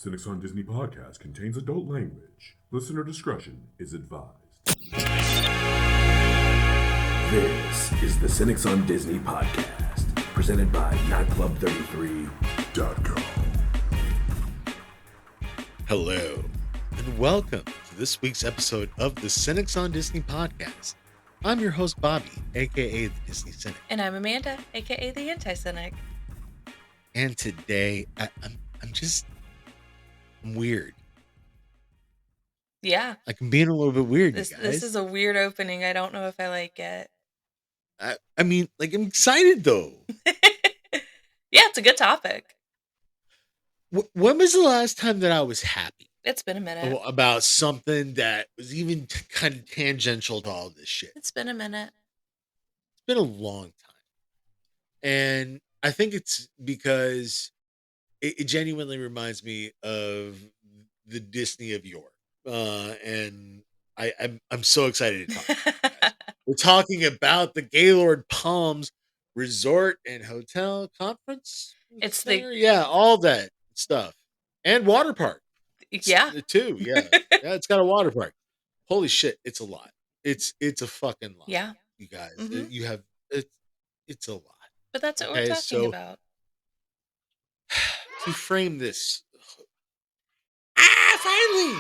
Cynics on Disney podcast contains adult language. Listener discretion is advised. This is the Cynics on Disney podcast, presented by Nightclub33.com. Hello, and welcome to this week's episode of the Cynics on Disney podcast. I'm your host, Bobby, aka the Disney Cynic. And I'm Amanda, aka the Anti-Cynic. And today, I'm weird. Yeah. Like, I'm being a little bit weird, This you guys. this is a weird opening. I don't know if I like it. I mean, like, I'm excited, though. Yeah, it's a good topic. When was the last time that I was happy It's been a minute. about something that was even kind of tangential to all this shit? It's been a minute. It's been a long time. And I think it's because it genuinely reminds me of the Disney of yore. And I'm so excited to talk about it, guys. We're talking about the Gaylord Palms Resort and Hotel Conference It's Center. Yeah, all that stuff. And water park. Yeah. Too. Yeah. Yeah, it's got a water park. Holy shit, it's a lot. It's a fucking lot. Yeah. You guys. Mhm. You have it's a lot. But that's what Okay, we're talking so- about. To frame this. Finally!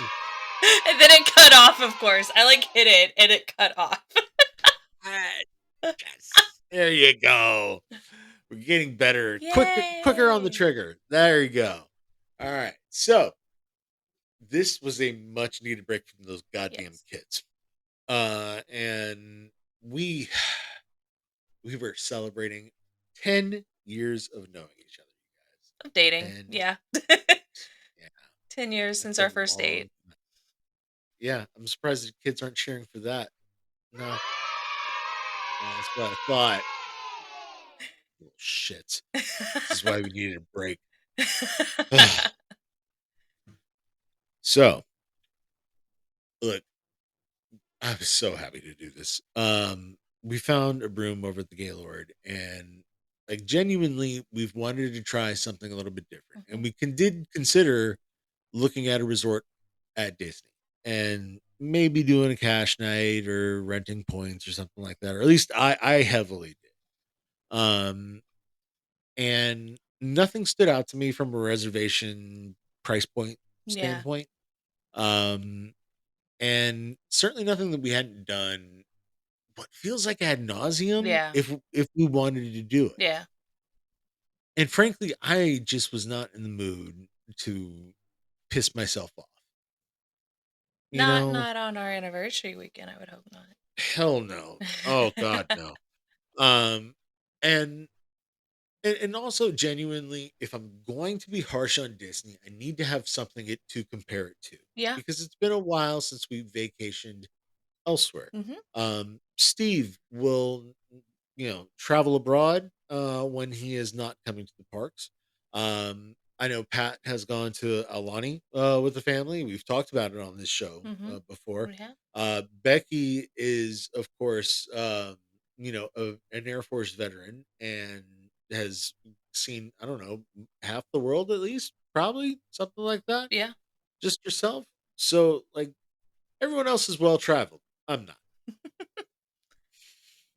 And then it cut off, of course. I hit it and it cut off. Yes. There you go. We're getting better. Quicker on the Yay. trigger. There you go. All right. So this was a much needed break from those goddamn Yes. kids. And we were celebrating 10 years of knowing each other, you guys. Of dating. And- Yeah. Yeah. 10 years since It's a our first date. long- Yeah, I'm surprised the kids aren't cheering for that. No. That's what I thought. Little shits. This is why we needed a break. So, look, I was so happy to do this. We found a room over at the Gaylord, and like genuinely, we've wanted to try something a little bit different, and we did consider looking at a resort at Disney and maybe doing a cash night or renting points or something like that, or at least I heavily did. And nothing stood out to me from a reservation price point Yeah. standpoint. And certainly nothing that we hadn't done, but feels like ad nauseum Yeah. if we wanted to do it. Yeah. And frankly, I just was not in the mood to piss myself off. You know? Not on our anniversary weekend, I would hope not. Hell no. Oh God, no. And also genuinely, if I'm going to be harsh on Disney, I need to have something to compare it to. Yeah. Because it's been a while since we vacationed elsewhere. Mm-hmm. Steve will, travel abroad when he is not coming to the parks. I know Pat has gone to Alani with the family. We've talked about it on this show Mhm. before. We have. Becky is, of course, an Air Force veteran and has seen, I don't know, half the world at least, probably something like that. Yeah. Just yourself. So, like, everyone else is well traveled. I'm not. I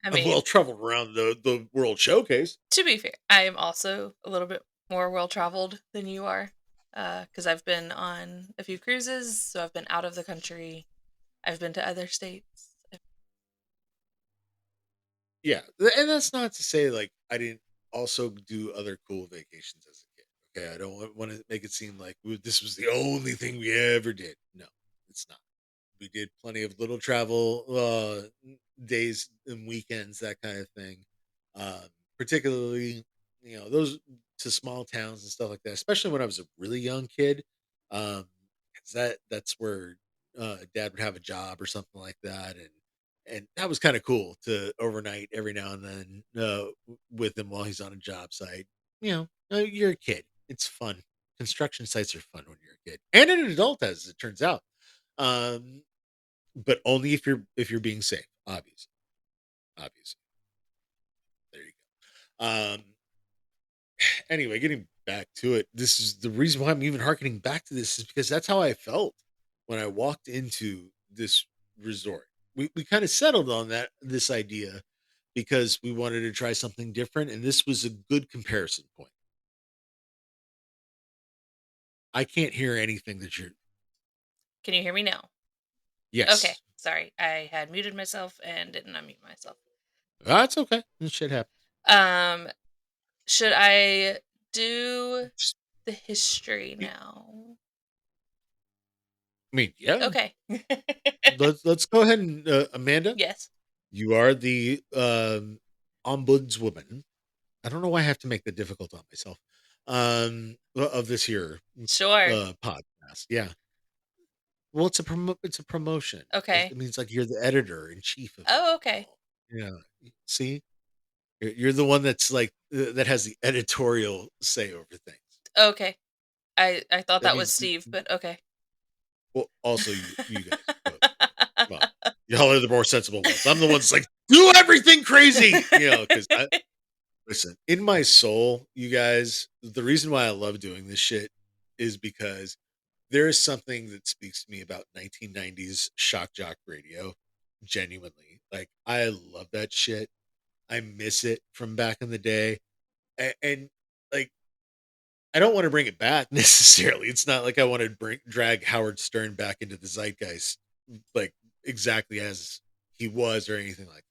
I'm mean, well traveled around the World Showcase. to be fair, I am also a little bit more well-traveled than you are, because I've been on a few cruises, so I've been out of the country. I've been to other states. Yeah, and that's not to say like I didn't also do other cool vacations as a kid. Okay, I don't want to make it seem like this was the only thing we ever did. No, it's not. We did plenty of little travel days and weekends, that kind of thing. Particularly, those to small towns and stuff like that. Especially when I was a really young kid, 'cause that's where Dad would have a job or something like that, and that was kind of cool to overnight every now and then with him while he's on a job site. You're a kid. It's fun. Construction sites are fun when you're a kid and an adult, as it turns out. But only if you're being safe, obviously. There you go. Anyway, getting back to it. This is the reason why I'm even harkening back to this, is because that's how I felt when I walked into this resort. We kind of settled on this idea because we wanted to try something different, and this was a good comparison point. I can't hear anything that you're. Can you hear me now? Yes. Okay. Sorry. I had muted myself and didn't unmute myself. That's okay. This shit happens. Should I do the history now? I mean, yeah. Okay. Let's go ahead and Amanda. Yes. You are the ombudswoman. I don't know why I have to make that difficult on myself. Of this here Sure. podcast. Yeah. Well, it's a promotion. Okay. It means like you're the editor in chief of it. Oh, okay. Yeah. See, you're the one that's like that has the editorial say over things. Okay. I thought that was means Steve, but okay. Well, also you guys. But, well, y'all are the more sensible ones. I'm the one that's like, do everything crazy, because listen, in my soul, you guys, the reason why I love doing this shit is because there is something that speaks to me about 1990s shock jock radio. Genuinely. Like, I love that shit. I miss it from back in the day. And like, I don't want to bring it back necessarily. It's not like I want to drag Howard Stern back into the zeitgeist, like exactly as he was or anything like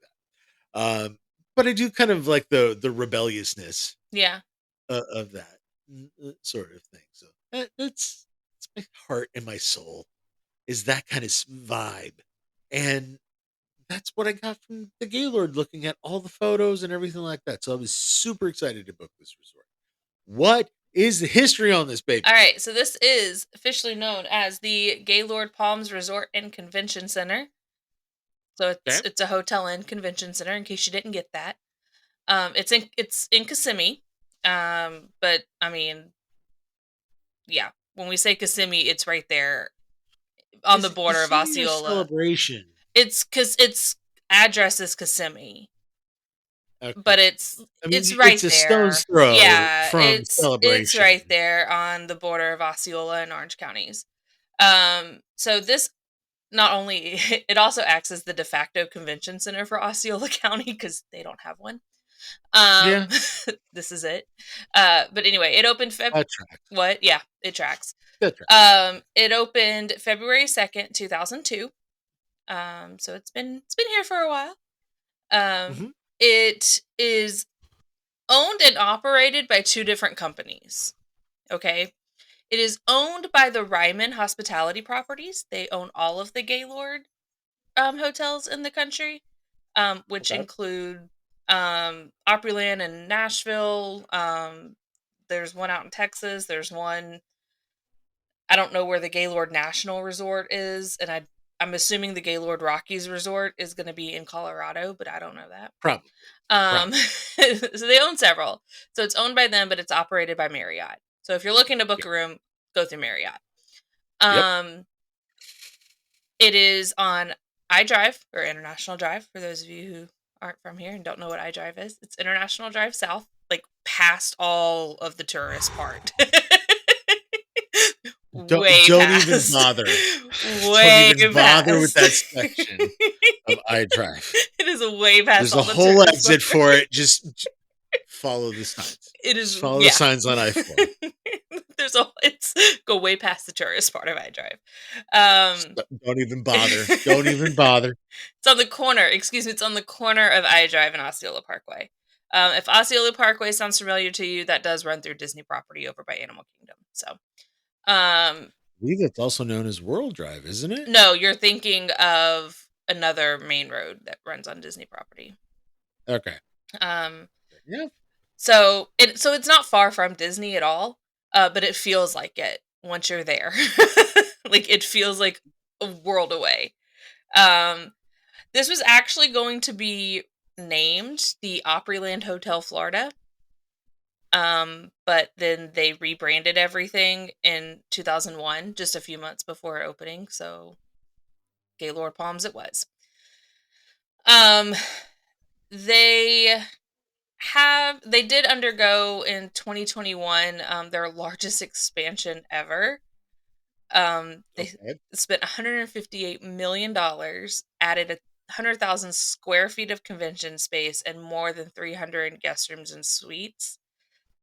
that. But I do kind of like the rebelliousness, Yeah, of that sort of thing. So it's my heart and my soul is that kind of vibe, and that's what I got from the Gaylord. Looking at all the photos and everything like that, so I was super excited to book this resort. What is the history on this baby? all right. So this is officially known as the Gaylord Palms Resort and Convention Center. So it's a hotel and convention center. In case you didn't get that, it's in Kissimmee. But I mean, yeah, when we say Kissimmee, it's right there on the border of Osceola. Celebration. It's because its address is Kissimmee. Okay. But it's right it's a there. Stone's throw Yeah, from Celebration. It's right there on the border of Osceola and Orange counties. So this not only it also acts as the de facto convention center for Osceola County because they don't have one. Yeah. This is it. But anyway, it opened February. What? Yeah, it tracks. That tracks. It opened February 2nd, 2002. So it's been here for a while. It is owned and operated by two different companies. Okay. It is owned by the Ryman Hospitality Properties. They own all of the Gaylord hotels in the country, which include Opryland in Nashville. There's one out in Texas. There's one, I don't know where the Gaylord National Resort is, and I'm assuming the Gaylord Rockies Resort is going to be in Colorado, but I don't know that. Probably. So they own several. So it's owned by them, but it's operated by Marriott. So if you're looking to book a room, go through Marriott. It is on iDrive or International Drive for those of you who aren't from here and don't know what iDrive is. It's International Drive South, like past all of the tourist part. Don't even bother. Don't even bother with that section of iDrive. It is way past. There's a whole exit for it. Just follow the signs. It is follow the signs on I-4. It's go way past the tourist part of iDrive. Don't even bother. Don't even bother. It's on the corner. Excuse me. It's on the corner of iDrive and Osceola Parkway. If Osceola Parkway sounds familiar to you, that does run through Disney property over by Animal Kingdom. So, I believe it's also known as World Drive, isn't it? No, you're thinking of another main road that runs on Disney property. Okay. Yeah. So it's not far from Disney at all, but it feels like it once you're there. Like it feels like a world away. This was actually going to be named the Opryland Hotel Florida. But then they rebranded everything in 2001, just a few months before opening. So Gaylord Palms it was. They they did undergo in 2021 their largest expansion ever. They Okay. spent $158 million, added 100,000 square feet of convention space, and more than 300 guest rooms and suites.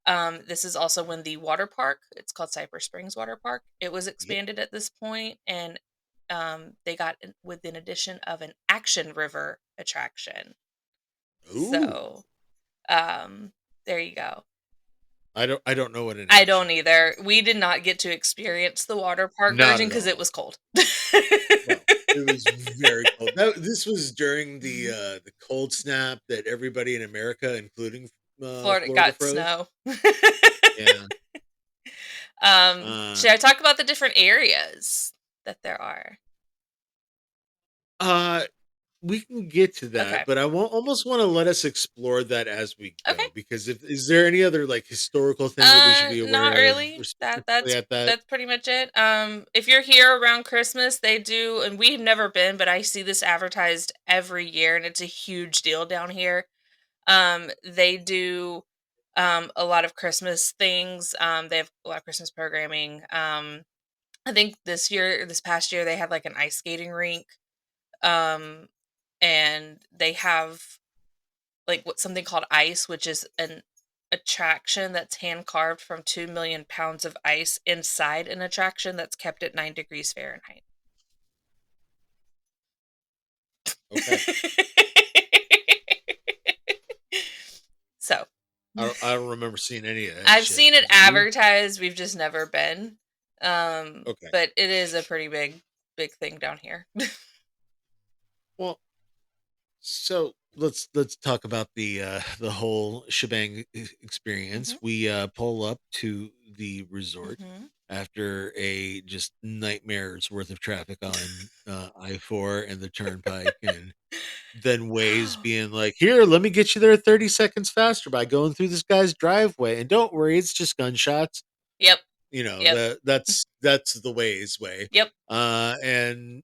This is also when the water park, it's called Cypress Springs Water Park, it was Yeah. expanded at this point, and they got with an addition of an action river attraction. Ooh. So, there you go. I don't know what an I action don't either. is. We did not get to experience the water park Not version at because it all. was cold. No, it was very cold. This was during the cold snap that everybody in America, including Florida Florida, got froze. snow. Yeah. Uh, Should I talk about the different areas that there are? uh, we can get to that, Okay. but I almost want to let us explore that as we Okay. go. Because if is there any other like historical thing that we should be Not aware of, or really. specifically at that? That's pretty much it. If you're here around Christmas, they do, and we've never been, but I see this advertised every year, and it's a huge deal down here. They do a lot of Christmas things. They have a lot of Christmas programming. I think this past year, they had like an ice skating rink. Um, and they have like something called ice, which is an attraction that's hand carved from 2 million pounds of ice inside an attraction that's kept at 9 degrees Fahrenheit. Okay. So I don't remember seeing any of that I've shit. seen it Do you? advertised. We've just never been. Okay. But it is a pretty big thing down here. Well, so let's talk about the whole shebang experience. Hmm. We pull up to the resort Hmm. after a just nightmare's worth of traffic on I-4 and the turnpike, and then Waze being like, "Here, let me get you there 30 seconds faster by going through this guy's driveway, and don't worry, it's just gunshots." Yep. You know, Yep. that's the Waze way. Yep. And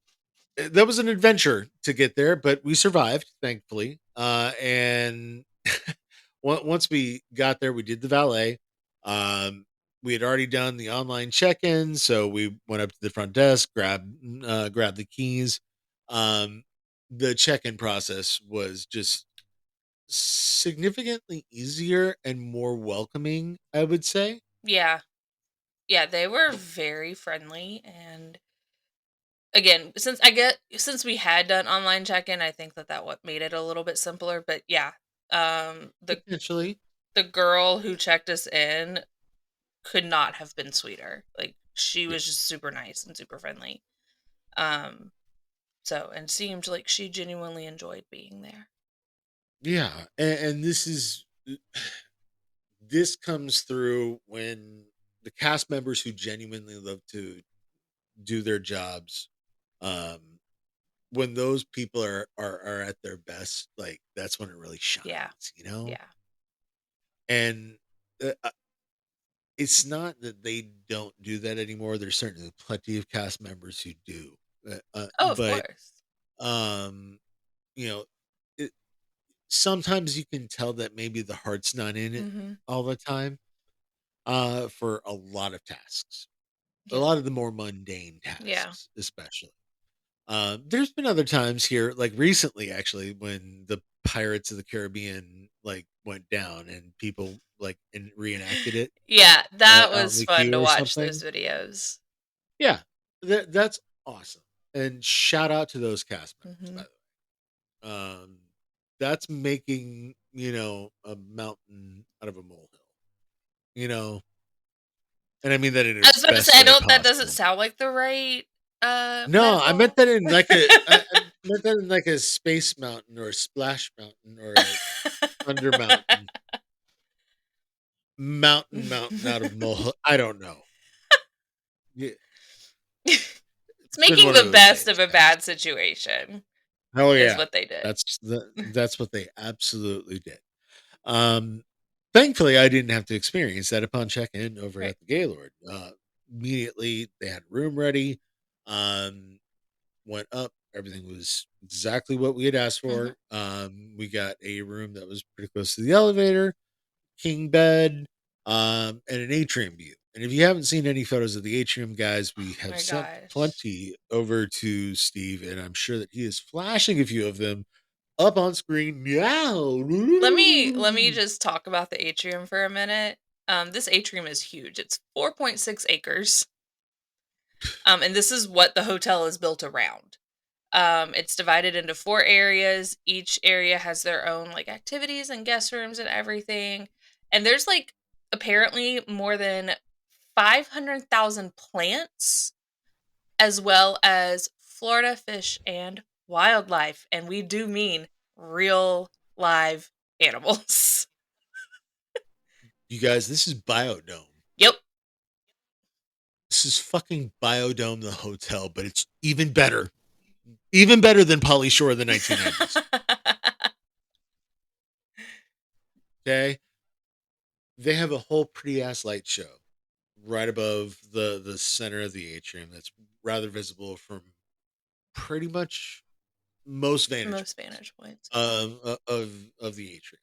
that was an adventure to get there, but we survived, thankfully. And once we got there, we did the valet. Um, we had already done the online check-in, so we went up to the front desk, grabbed the keys. Um, the check-in process was just significantly easier and more welcoming, I would say. Yeah. Yeah, they were very friendly, and again, since we had done online check-in, I think that what made it a little bit simpler. But yeah, um, the Potentially. the girl who checked us in could not have been sweeter. Like she Yeah. was just super nice and super friendly. Um, so and seemed like she genuinely enjoyed being there. Yeah. And this comes through when the cast members who genuinely love to do their jobs, um when those people are at their best, like that's when it really Yeah, shines, you know. yeah. And it's not that they don't do that anymore. There's certainly plenty of cast members who do, Oh, of but course. um you know, it, sometimes you can tell that maybe the heart's not in it Mm-hmm. all the time, for a lot of tasks, a Yeah, lot of the more mundane yeah, tasks, especially. There's been other times here, like recently, actually, when the Pirates of the Caribbean like went down and people like reenacted it yeah. That out in was the fun queue to or watch those something. videos. Yeah, that's awesome. And shout out to those cast members, Mm-hmm. by the way. That's making, a mountain out of a molehill. You know, and I mean that in I the was about to say, best I way don't. That doesn't possible. sound like the right No, I metaphor. meant that in like I meant that in like a space mountain or a splash mountain or a thunder mountain out of molehill. I don't know. Yeah, It's it's been making one of the those best days, of a guys. bad situation Oh is yeah, what they did. that's what they absolutely did. Um, Thankfully, I didn't have to experience that upon check-in over Right. at the Gaylord. Immediately, they had a room ready. Um, Went up, everything was exactly what we had asked Mhm. for. We got a room that was pretty close to the elevator, king bed, and an atrium view. And if you haven't seen any photos of the atrium, guys, we Oh have my sent gosh. plenty over to Steve, and I'm sure that he is flashing a few of them up on screen now. Let me just talk about the atrium for a minute. This atrium is huge. It's 4.6 acres. And this is what the hotel is built around. It's divided into 4 areas. Each area has their own like activities and guest rooms and everything. And there's like apparently more than 500,000 plants as well as Florida fish and wildlife. And we do mean real live animals. You guys, this is Biodome. Yep. This is fucking Biodome, the hotel, but it's even better. Even better than Polly Shore in the 1990s. Okay? They have a whole pretty ass light show right above the center of the atrium that's rather visible from pretty much most vantage Most points vantage points. of the atrium.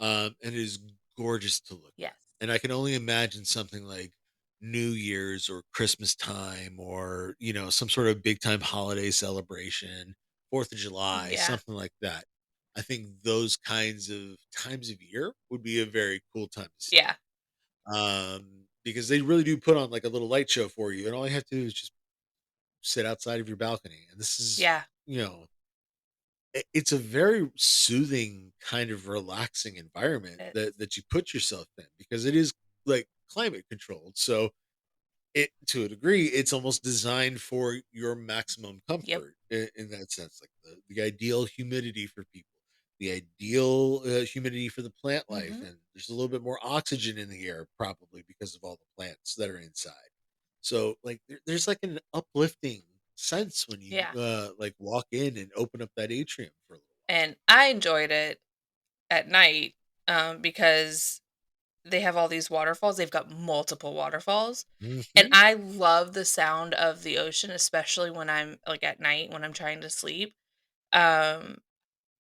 And it is gorgeous to look Yes. at. And I can only imagine something like New Year's or Christmas time, or some sort of big time holiday celebration, 4th of July, Yeah. something like that. I think those kinds of times of year would be a very cool time to see. Yeah. Because they really do put on like a little light show for you, and all you have to do is just sit outside of your balcony. And this is, Yeah. it's a very soothing, kind of relaxing environment It is. that you put yourself in, because it is like climate controlled. So it, to a degree, it's almost designed for your maximum Yep. comfort in that sense, like the ideal humidity for people, the ideal humidity for the plant life, Mhm. and there's a little bit more oxygen in the air probably because of all the plants that are inside. So like there's like an uplifting sense when you Yeah. like walk in and open up that atrium for a little And I enjoyed it at night because they have all these waterfalls. They've got multiple waterfalls. while. And I love the sound of the ocean, especially when I'm like at night when I'm trying to sleep. Um,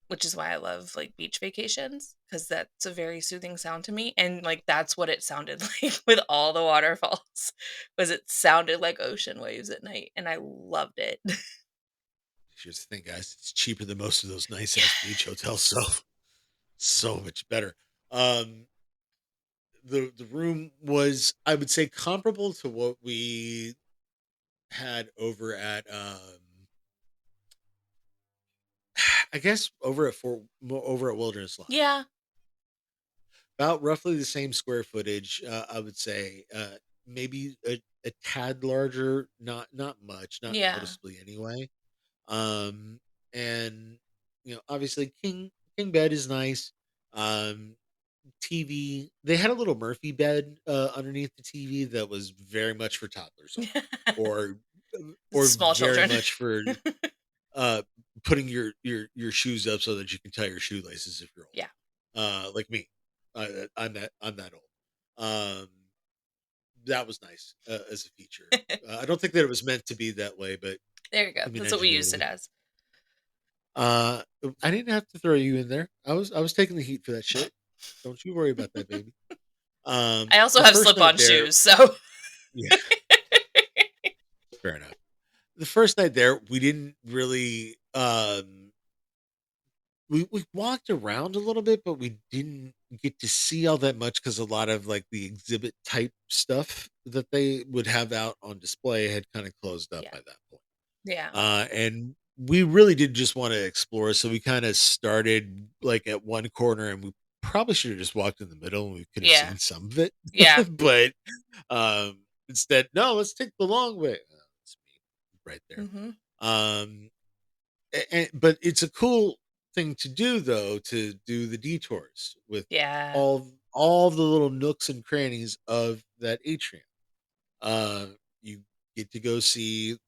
which is why I love like beach vacations because that's a very soothing sound to me. And like that's what it sounded like with all the waterfalls, was it sounded like ocean waves at night, and I loved it. Here's the thing, guys, it's cheaper than most of those nice ass beach hotels, so so much better. Um, the room was, I would say, comparable to what we had over at I guess over at Wilderness Lodge. Yeah. About roughly the same square footage, I would say. Maybe a tad larger, not much, not Yeah. noticeably anyway. Um, and obviously, king bed is nice. Um, TV. They had a little Murphy bed underneath the TV that was very much for toddlers only, or or Small very children. much for uh putting your shoes up so that you can tie your shoelaces if you're Yeah. old. Like me. I'm that old. Um, that was nice as a feature. I don't think that it was meant to be that way, but There you go. That's what we used it ingenuity. as. Uh, I didn't have to throw you in there. I was taking the heat for that shit. Don't you worry about that, baby. I also The have first night slip-on there, shoes, so yeah, fair enough. The first night there, we didn't really we walked around a little bit, but we didn't get to see all that much because a lot of like the exhibit type stuff that they would have out on display had kind of closed up yeah. by that point. Yeah. And we really did just want to explore, so we kind of started like at one corner, and we probably should have just walked in the middle, and we could have Yeah. seen some of it. Yeah. But instead, no, let's take the long way. That's me right there. Mhm. Um, but it's a cool thing to do, though, to do the detours with Yeah. all the little nooks and crannies of that atrium. Uh, you get to go see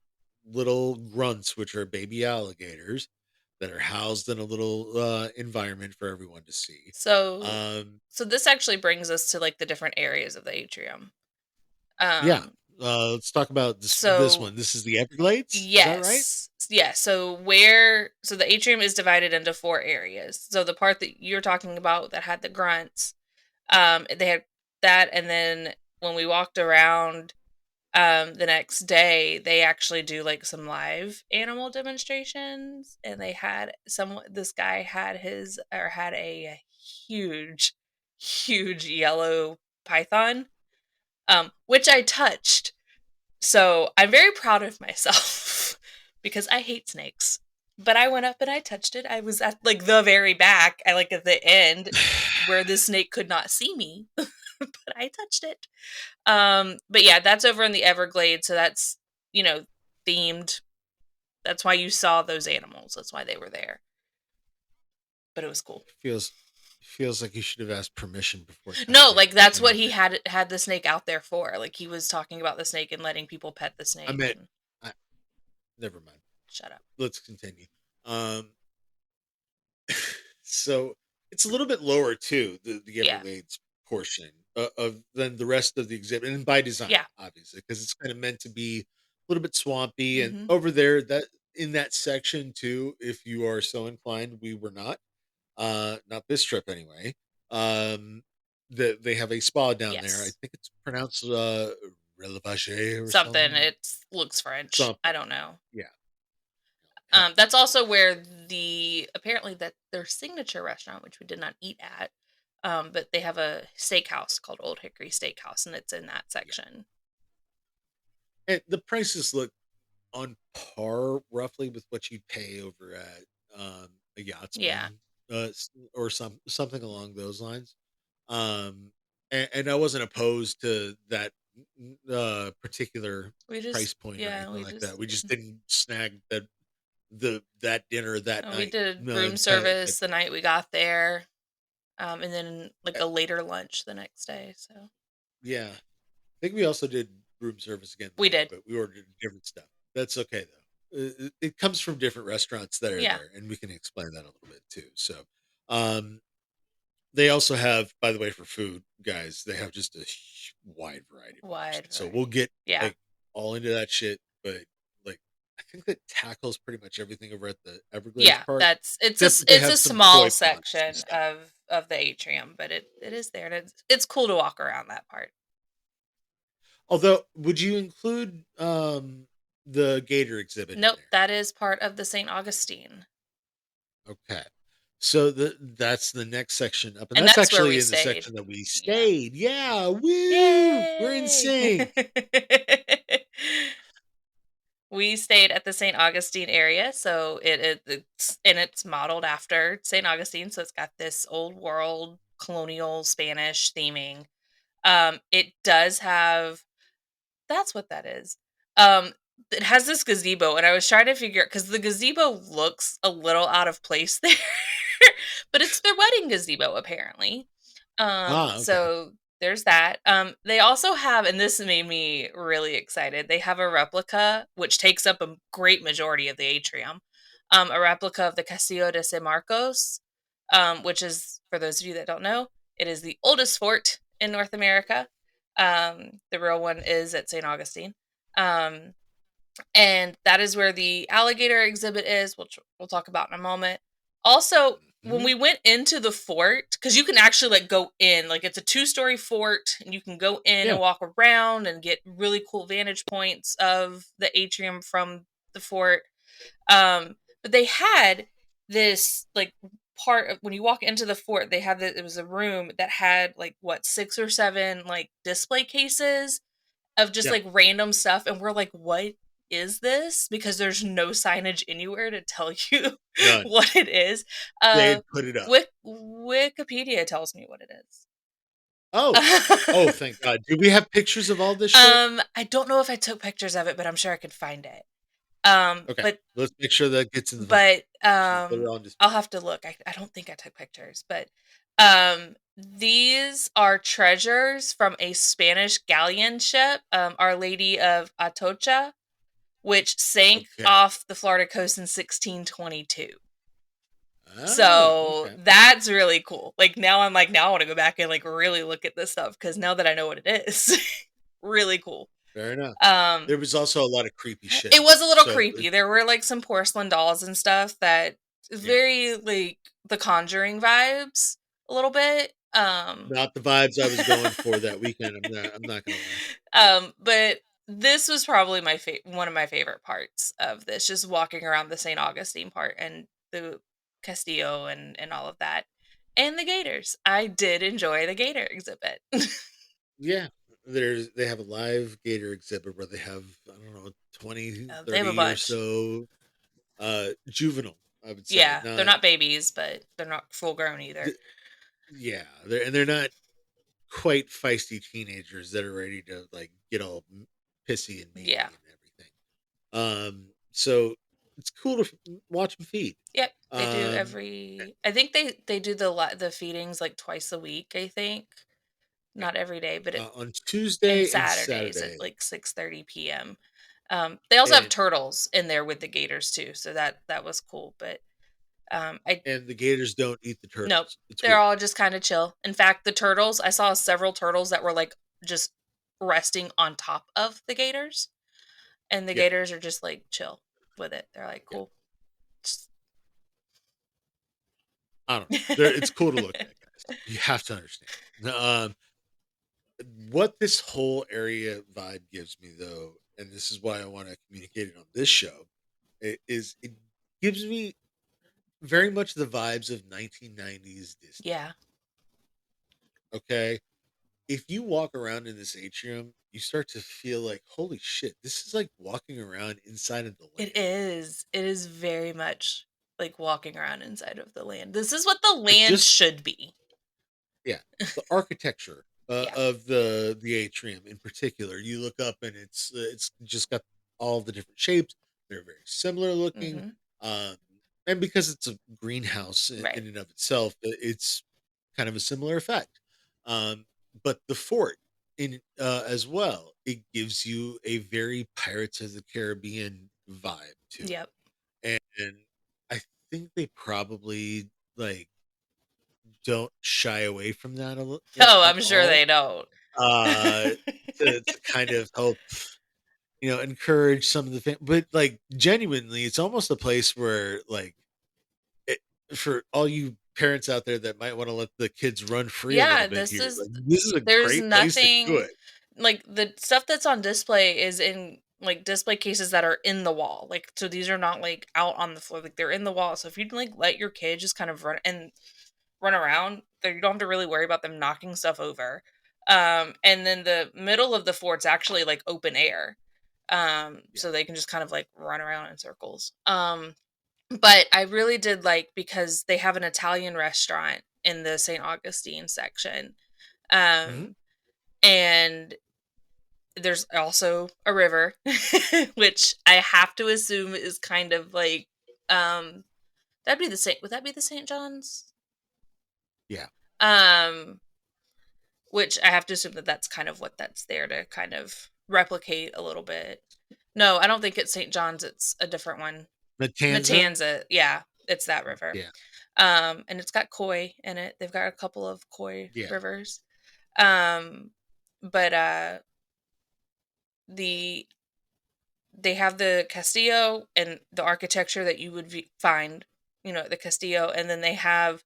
little grunts, which are baby alligators that are housed in a little environment for everyone to see. So Um, so this actually brings us to like the different areas of the atrium. yeah, let's talk about this So one. This is the Everglades. Is that right? yes. Yeah. So the atrium is divided into 4 areas. So the part that you're talking about that had the grunts, they had that, and then when we walked around the next day, they actually do like some live animal demonstrations, and they had this guy had a huge, huge yellow python, which I touched. So I'm very proud of myself because I hate snakes. But I went up and I touched it. I was at like the very back, I like at the end where the snake could not see me, but I touched it. But yeah, that's over in the Everglades, so that's, you know, themed. That's why you saw those animals. That's why they were there. But it was cool. Feels like you should have asked permission before No, touching like that's what he anything. had the snake out there for. Like he was talking about the snake and letting people pet the I snake. meant, And I, never mind. shut up. Let's continue. Um, so it's a little bit lower too, the Yeah. Everglades portion of than the rest of the exhibit, and by design, Yeah. obviously, because it's kind of meant to be a little bit swampy. And Hmm. over there, that in that section too, if you are so inclined, we were not this trip anyway. Um, they have a spa down there. I Yes. think it's pronounced Relevage or Something. something. It looks French. I Something. don't know. Yeah. Hell, That's also where apparently that their signature restaurant, which we did not eat at, but they have a steakhouse called Old Hickory Steakhouse, and it's in that yeah. section. And the prices look on par roughly with what you'd pay over at a Yeah, yachtsman or something along those lines. And I wasn't opposed to that particular we just price point or yeah anything we like that. just We just didn't snag that dinner that we night. did No, room service the night we got there, and then like uh, a later lunch the next day. So yeah, I think we also did room service again we later, did. but we ordered different stuff. That's okay though. It comes from different restaurants that are Yeah, there, and we can explain that a little bit too. So, um, they also have, by the way, for food, guys, they have just a wide variety of wide options. So we'll variety. get Yeah, like all into that shit, but like I think that tackles pretty much everything over at the Everglades yeah. part, That's except that they it's have a some small koi ponds and section stuff. of the atrium, but it is there, and it's cool to walk around that part. Although, would you include the gator exhibit in Nope, there? that is part of the St. Augustine. Okay. So that's the next section up, and And that's that's where actually we in the stayed. section that we Yeah. stayed. Yeah, woo! We're in Yay! sync. We stayed at the St. Augustine area, so it's modeled after St. Augustine, so it's got this old world colonial Spanish theming. It does have That's what that is. Um, it has this gazebo, and I was trying to figure because the gazebo looks a little out of place there, but it's their wedding gazebo apparently. Okay. So there's that. They also have, and this made me really excited. They have a replica which takes up a great majority of the atrium. A replica of the Castillo de San Marcos, which is, for those of you that don't know, it is the oldest fort in North America. The real one is at St. Augustine. Um, and that is where the alligator exhibit is, which we'll talk about in a moment. Also, when Hmm. we went into the fort, because you can actually like go in, like it's a 2-story fort, and you can go in Yeah. and walk around and get really cool vantage points of the atrium from the fort. But they had this like part of when you walk into the fort, they had it was a room that had like what 6 or 7 like display cases of just Yeah. like random stuff, and we're like, what is this? Because there's no signage anywhere to tell you None. what it is. They Uh, had put it up. Wikipedia tells me what it is. Oh. Oh, thank God. Do we have pictures of all this shit? I don't know if I took pictures of it, but I'm sure I could find it. Okay. But Let's make sure that gets in the file. but So they're on I'll display. have to look. I don't think I took pictures, but these are treasures from a Spanish galleon ship, Our Lady of Atocha, which sank Okay. off the Florida coast in 1622. Oh, So okay. that's really cool. Like now now I want to go back and like really look at this stuff because now that I know what it is, really cool. Fair enough. Um, There was also a lot of creepy shit it in was there. a little So creepy. There were like some porcelain dolls and stuff that yeah, very like the Conjuring vibes a little bit. not the vibes I was going for that weekend. I'm not gonna lie. But this was probably one of my favorite parts of this, just walking around the St. Augustine part and the Castillo and all of that. And the gators. I did enjoy the gator exhibit. Yeah, they have a live gator exhibit where they have, I don't know, 20, They have a 30 or bunch. so juvenile, I would say. Yeah, they're Not not babies, but they're not full grown either. th- yeah, they're not quite feisty teenagers that are ready to like get all pissy and Yeah. mangy and everything. So it's cool to watch them feed. Yep, they do Um, I think they do the feedings like twice a week, I think. yeah, Not every day, but on and Tuesday and Saturdays at Saturday, like 6:30 p.m. They also have and turtles in there with the gators too, so that was cool. But I the gators don't eat the nope, turtles. It's they're weird. all just kind of chill. In fact, the turtles, I saw several turtles that were like just resting on top of the gators, and the Yeah, gators are just like chill with it. They're like yeah. cool. Just- I don't know. It's cool to look at, guys. You have to understand. Um, what this whole area vibe gives me, though, and this is why I want to communicate it on this show, is it gives me very much the vibes of 1990s Disney. yeah, Okay, if you walk around in this atrium, you start to feel like, holy shit, this is like walking around inside of the land. it is. It is very much like walking around inside of the land. This is what the Like land just should be. yeah, the architecture Yeah. of the atrium in particular. You look up and it's just got all the different shapes. They're very similar looking, Hmm. um, and because it's a greenhouse Right. in and of itself, it's kind of a similar effect. But the fort in as well, it gives you a very Pirates of the Caribbean vibe to it, Yep. and I think they probably like don't shy away from that Oh, at I'm sure all, they don't. uh, to kind of help, encourage some of the but, like, genuinely, it's almost a place where, like, it for all you parents out there that might wanna let the kids run free a little Yeah, bit this here, is like, this is a there's great place to do nothing it. like the stuff that's on display is in like display cases that are in the wall. Like so these are not like out on the floor. Like they're in the wall. So if you like let your kid just kind of run around, then you don't have to really worry about them knocking stuff over. And then the middle of the fort's actually like open air. Yeah. So they can just kind of like run around in circles. But I really did like because they have an Italian restaurant in the St. Augustine section. Mhm. Um, and there's also a river, which I have to assume is kind of like um that'd be the Saint would that be the St. John's? Yeah. Um, which I have to assume that that's kind of what that's there to kind of replicate a little bit. No, I don't think it's St. John's, it's a different one. Matanza? Matanza, yeah, it's that river. Yeah. And it's got koi in it. They've got a couple of koi Yeah. rivers. Um, but the they have the Castillo and the architecture that you would find, at the Castillo, and then they have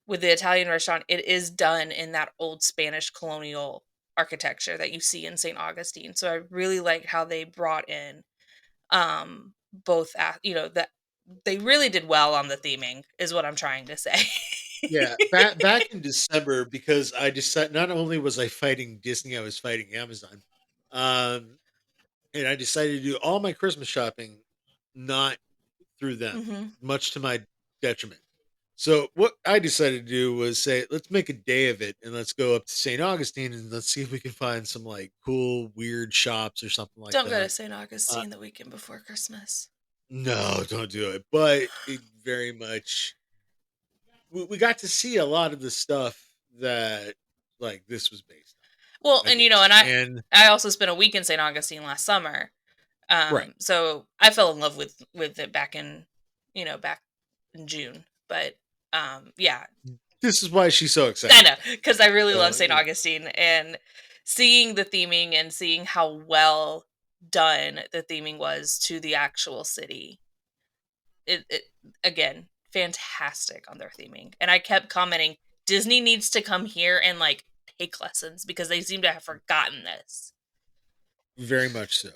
with the Italian restaurant, it is done in that old Spanish colonial architecture that you see in St. Augustine. So I really like how they brought in both that they really did well on the theming is what I'm trying to say. Yeah, back in December, because I decided not only was I fighting Disney, I was fighting Amazon. Um, and I decided to do all my Christmas shopping not through them, Hmm. much to my detriment. So what I decided to do was say, let's make a day of it and let's go up to St. Augustine and let's see if we can find some like cool, weird shops or something like Don't go to that. St. Uh, Augustine the weekend before Christmas. no, don't do it. But it very much, we got to see a lot of the stuff that like this was based Well, on, I and guess. and I And I also spent a week in St. Augustine last summer. right, So I fell in love with it back in June. But yeah, this is why she's so I excited know about it. because I really love So St. Augustine, and seeing the theming and seeing how well done the theming was to the actual city. It again, fantastic on their theming. And I kept commenting, Disney needs to come here and like take lessons because they seem to have forgotten this. Very much so.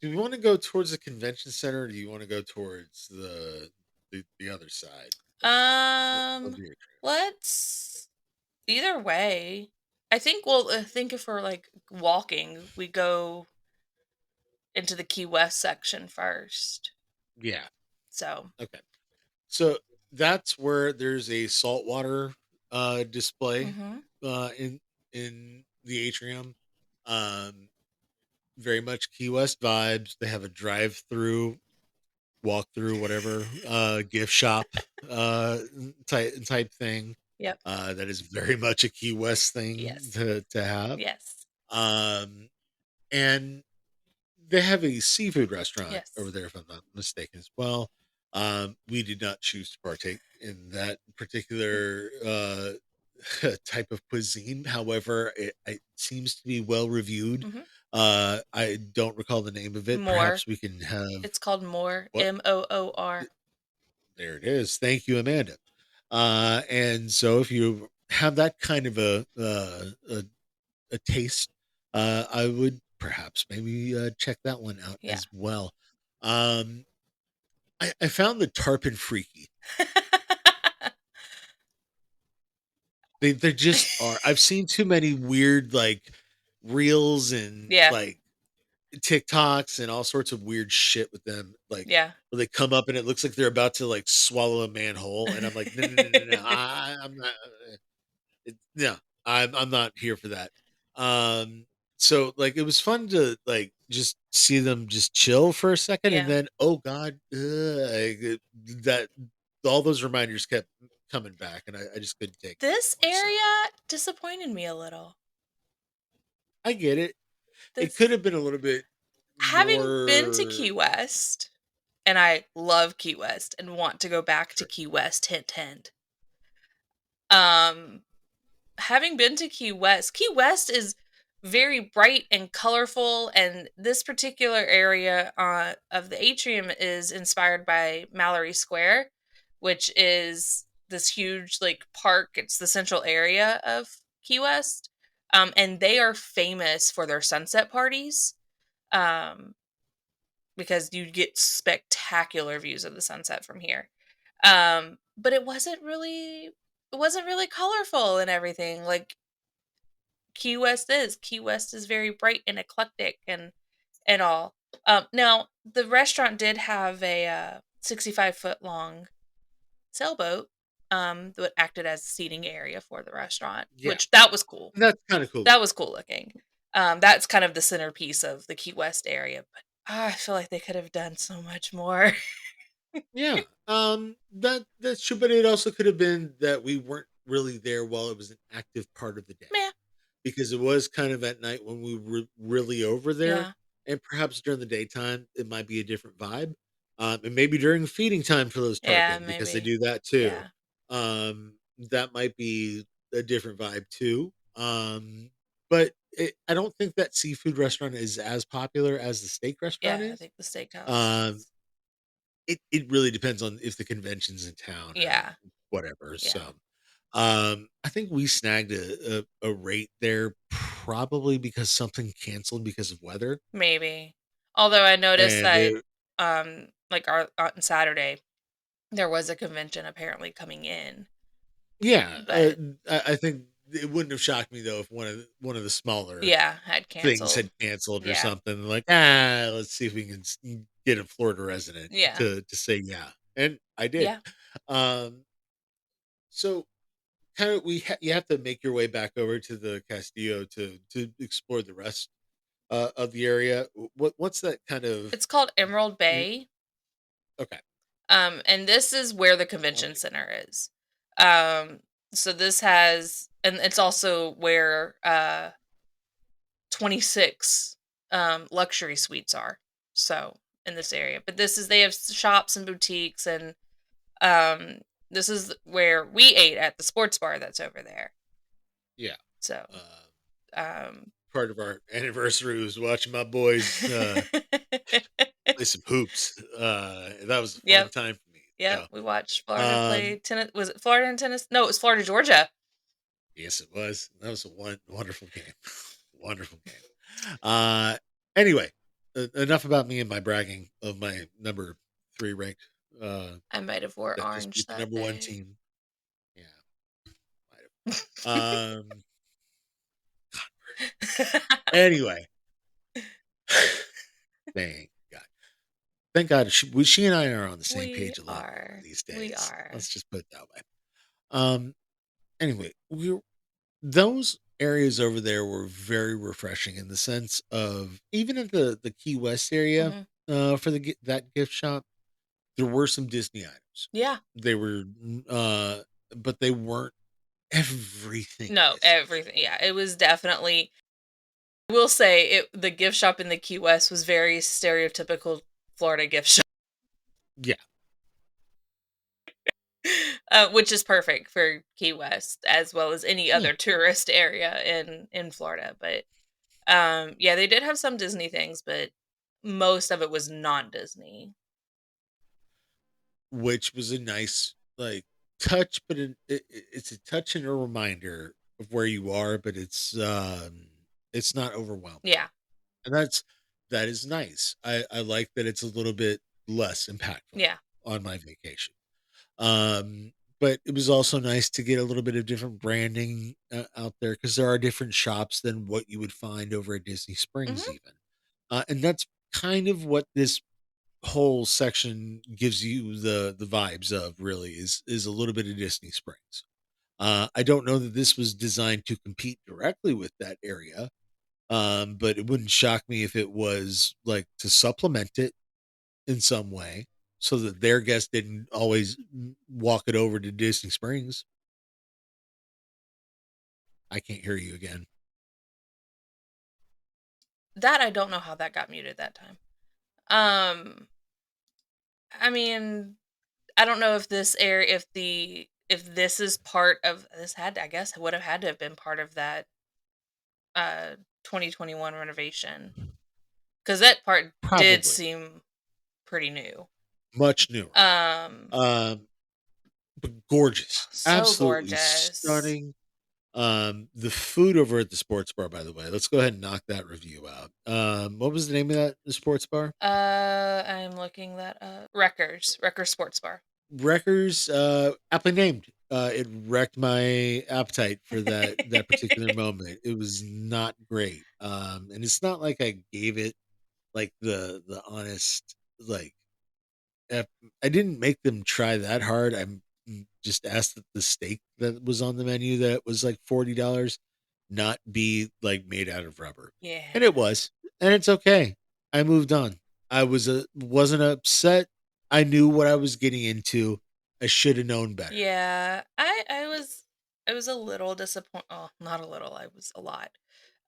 Do we want to go towards the convention center, or do you want to go towards the other side of the atrium? Let's either way. I think if we're like walking, we go into the Key West section first. Yeah. So, Okay. So that's where there's a saltwater display mhm. in the atrium. Um, very much Key West vibes. They have a drive-through, walk-through, whatever, gift shop type thing. Yep. That is very much a Key West thing Yes. to have. Yes. Um, and they have a seafood restaurant over Yes. there, if I'm not mistaken, as well. We did not choose to partake in that particular type of cuisine. However, it seems to be well reviewed. Mhm. I don't recall the name of it. More. Perhaps we can have It's called More. what? Moor. There it is. Thank you, Amanda. And so, if you have that kind of a taste, I would perhaps maybe check that one out Yeah. as well. Um, I found the tarpon freaky. They just are. I've seen too many weird like reels and Yeah. like TikToks and all sorts of weird shit with them. Like Yeah. where they come up and it looks like they're about to like swallow a manhole, and I'm like, no. I'm not. No, I'm not here for that. So like it was fun to like just see them just chill for a second, and Yeah. then oh god, that all those reminders kept coming back, and I just couldn't take it This anymore. So area disappointed me a little. I get it. It This could have been a little bit Having been to more. Key West, and I love Key West and want to go back to Sure. Key West, hint hint. Um Having been to Key West is very bright and colorful, and this particular area of the atrium is inspired by Mallory Square, which is this huge like park. It's the central area of Key West, and they are famous for their sunset parties, um, because you get spectacular views of the sunset from here. But it wasn't really colorful and everything like Key West is. Key West is very bright and eclectic and all. Now the restaurant did have a 65-foot long sailboat that acted as a seating area for the restaurant, Yeah, which that was cool. that's kind of cool. That was cool looking. That's kind of the centerpiece of the Key West area, but I feel like they could have done so much more. Yeah, that's true, but it also could have been that we weren't really there while it was an active part of the day. Meh. Because it was kind of at night when we were really over there, Yeah. and perhaps during the daytime it might be a different vibe, and maybe during feeding time for those Yeah, tarpon because they maybe. do that too. Yeah. That might be a different vibe too. But I don't think that seafood restaurant is as popular as the steak restaurant Yeah, I is. think the steakhouse Um, is. it really depends on if the convention's in town or Yeah. whatever. Yeah. So, I think we snagged a rate there probably because something canceled because of weather, Maybe. Although I noticed and that, it like on Saturday, there was a convention apparently coming in, yeah, but I think it wouldn't have shocked me though if one of the smaller yeah, had things canceled. had canceled or Yeah. something like, let's see if we can get a Florida resident Yeah. to say yeah, and I did. Yeah. Um, so kind of you have to make your way back over to the Castillo to explore the rest of the area. What's that kind of It's called Emerald mm, Bay. okay? And this is where the I'll convention make center is. Um, so this has, and it's also where 26 luxury suites are. So in this area, but they have shops and boutiques, and um, this is where we ate at the sports bar that's over there. yeah. So Um, Part of our anniversary was watching my boys play some hoops. That was a fun Yep. time for me. Yep. So, We watched Florida play um, tennis. Was it Florida and tennis? No, it was Florida, Georgia. yes, it was. That was a wonderful game. Wonderful game. Anyway, enough about me and my bragging of my number 3 ranked. I might have wore That just orange beat the that number 1 day. team. Yeah, might have. Anyway, thank God. Thank God she and I are on the same We page a lot more are. these We days. are. Let's just put it that way. Anyway, those areas over there were very refreshing in the sense of even at the Key West area Mhm. for that gift shop, there were some Disney items. Yeah. They were, but they weren't everything No, Disney. everything. Yeah, it was definitely. I will say it. The gift shop in the Key West was very stereotypical Florida gift shop, Yeah, which is perfect for Key West as well as any yeah. other tourist area in Florida. But yeah, they did have some Disney things, but most of it was non-Disney. Which was a nice touch, but it's a touch and a reminder of where you are, but it's not overwhelming, Yeah. and that is nice. I like that it's a little bit less impactful Yeah. on my vacation. Um, but it was also nice to get a little bit of different branding out there because there are different shops than what you would find over at Disney Springs, Mhm. even, and that's kind of what this whole section gives you the vibes of really is a little bit of Disney Springs. I don't know that this was designed to compete directly with that area, but it wouldn't shock me if it was like to supplement it in some way so that their guests didn't always walk it over to Disney Springs. I can't hear you again. That I don't know how that got muted that time. Um, I mean, I don't know if this area, if this is part of this had, I guess, would have had to have been part of that uh 2021 renovation because that part did Probably seem pretty new. much newer. Um, Um, but gorgeous, so absolutely gorgeous. stunning. The food over at the sports bar, by the way, let's go ahead and knock that review out. What was the name of the sports bar? I'm looking that up. Wreckers Sports Bar. Wreckers, aptly named. It wrecked my appetite for that particular moment. It was not great. And it's not like I gave it like the honest like ep- I didn't make them try that hard. Just asked that the steak that was on the menu that was like $40 not be like made out of rubber. Yeah. And it was. And it's okay. I moved on. I wasn't upset. I knew what I was getting into. I should have known better. Yeah, I was a little disappointed. Oh, not a little. I was a lot.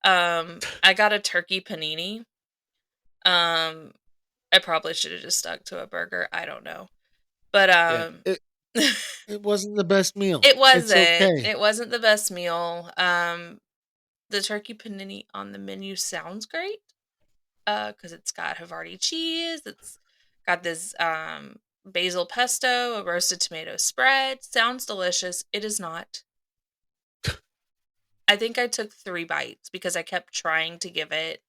I got a turkey panini. Um, I probably should have just stuck to a burger. I don't know. But Yeah. It wasn't the best meal. it It's wasn't. okay. It wasn't the best meal. The turkey panini on the menu sounds great. Because it's got Havarti cheese. It's got this basil pesto, a roasted tomato spread. Sounds delicious. It is not. I think I took 3 bites because I kept trying to give it